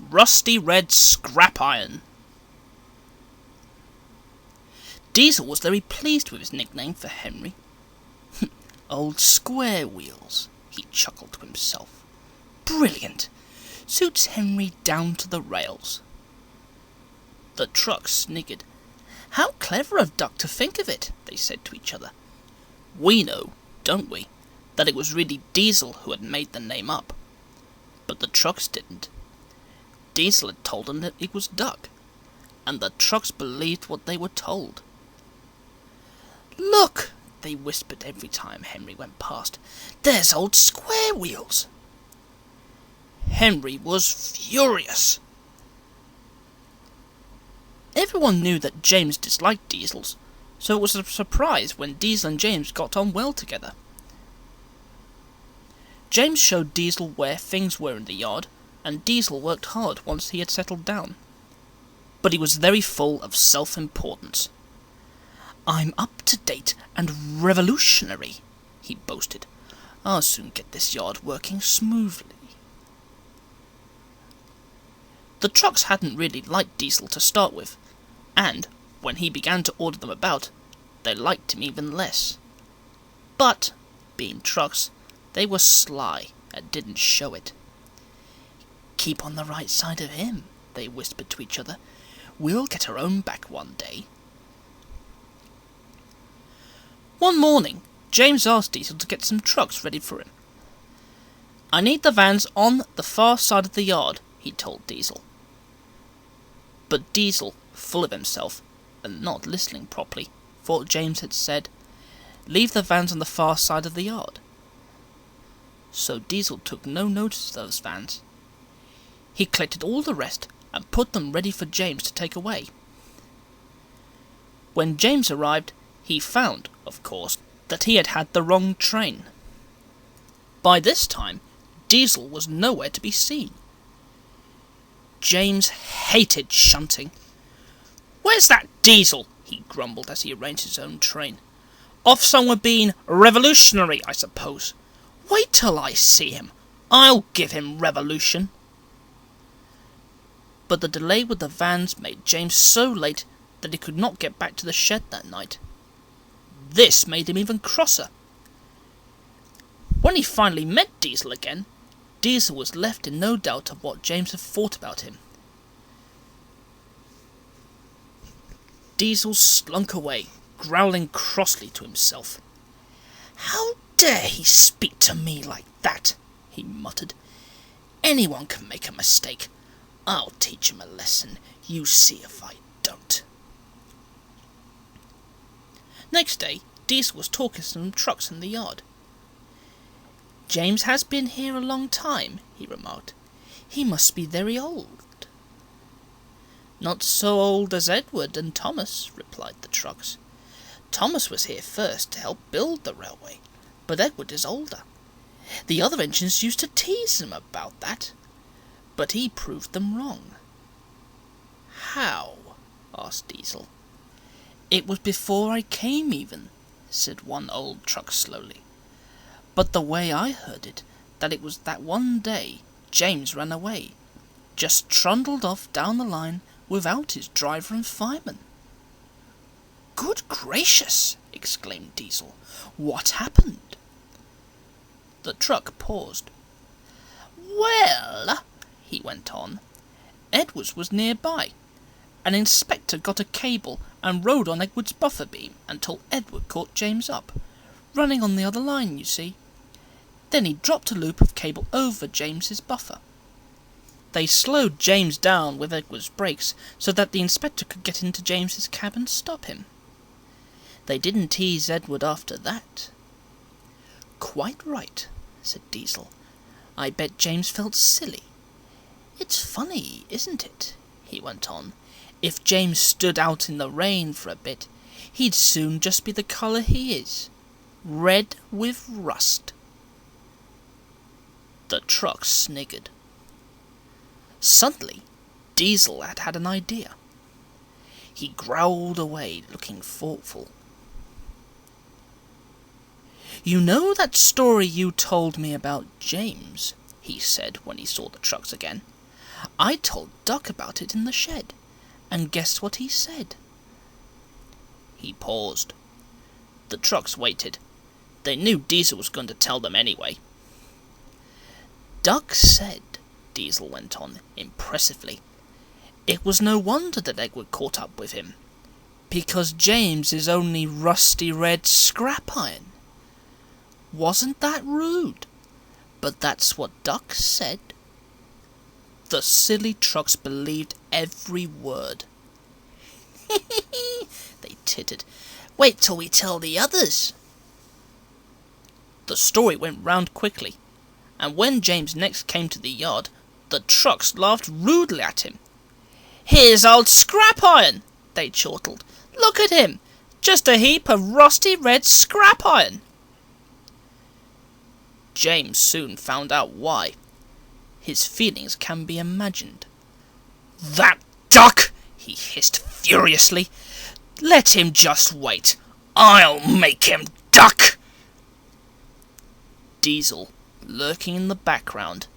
rusty red scrap iron. Diesel was very pleased with his nickname for Henry. Old Square Wheels, he chuckled to himself. Brilliant! Suits Henry down to the rails. The trucks sniggered. How clever of Duck to think of it, they said to each other. We know, don't we, that it was really Diesel who had made the name up. But the trucks didn't. Diesel had told them that it was Duck, and the trucks believed what they were told. Look, they whispered every time Henry went past. There's old Square Wheels. Henry was furious. Everyone knew that James disliked Diesels, so it was a surprise when Diesel and James got on well together. James showed Diesel where things were in the yard, and Diesel worked hard once he had settled down. But he was very full of self-importance. I'm up to date and revolutionary, he boasted. I'll soon get this yard working smoothly. The trucks hadn't really liked Diesel to start with, and, when he began to order them about, they liked him even less. But, being trucks, they were sly and didn't show it. Keep on the right side of him, they whispered to each other. We'll get our own back one day. One morning, James asked Diesel to get some trucks ready for him. I need the vans on the far side of the yard, he told Diesel. But Diesel, full of himself, and not listening properly, thought James had said, leave the vans on the far side of the yard. So Diesel took no notice of those vans. He collected all the rest and put them ready for James to take away. When James arrived, he found, of course, that he had had the wrong train. By this time, Diesel was nowhere to be seen. James hated shunting. Where's that Diesel? He grumbled as he arranged his own train. Off somewhere being revolutionary, I suppose. Wait till I see him. I'll give him revolution. But the delay with the vans made James so late that he could not get back to the shed that night. This made him even crosser. When he finally met Diesel again, Diesel was left in no doubt of what James had thought about him. Diesel slunk away, growling crossly to himself. How dare he speak to me like that? He muttered. Anyone can make a mistake. I'll teach him a lesson. You see if I don't. Next day, Diesel was talking to some trucks in the yard. James has been here a long time, he remarked. He must be very old. Not so old as Edward and Thomas, replied the trucks. Thomas was here first to help build the railway, but Edward is older. The other engines used to tease him about that, but he proved them wrong. How? Asked Diesel. It was before I came even, said one old truck slowly. But the way I heard it, that it was that one day James ran away, just trundled off down the line without his driver and fireman. Good gracious! Exclaimed Diesel. What happened? The truck paused. Well, he went on, Edwards was nearby. An inspector got a cable and rode on Edward's buffer beam until Edward caught James up, running on the other line, you see. Then he dropped a loop of cable over James's buffer. They slowed James down with Edward's brakes so that the inspector could get into James's cab and stop him. They didn't tease Edward after that. Quite right, said Diesel. I bet James felt silly. It's funny, isn't it? He went on. If James stood out in the rain for a bit, he'd soon just be the colour he is. Red with rust. The truck sniggered. Suddenly, Diesel had had an idea. He growled away, looking thoughtful. You know that story you told me about James? He said when he saw the trucks again. I told Duck about it in the shed, and guess what he said?" He paused. The trucks waited. They knew Diesel was going to tell them anyway. "Duck said," Diesel went on impressively, "it was no wonder that Edward caught up with him, because James is only rusty red scrap iron. Wasn't that rude? But that's what Duck said." The silly trucks believed every word. They tittered. "Wait till we tell the others." The story went round quickly, and when James next came to the yard, the trucks laughed rudely at him. "Here's old scrap iron," they chortled. "Look at him, just a heap of rusty red scrap iron." James soon found out why. His feelings can be imagined. "That Duck!" he hissed furiously. "Let him just wait. I'll make him duck!" Diesel, lurking in the background,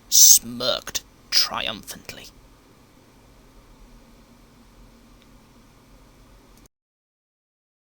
smirked triumphantly.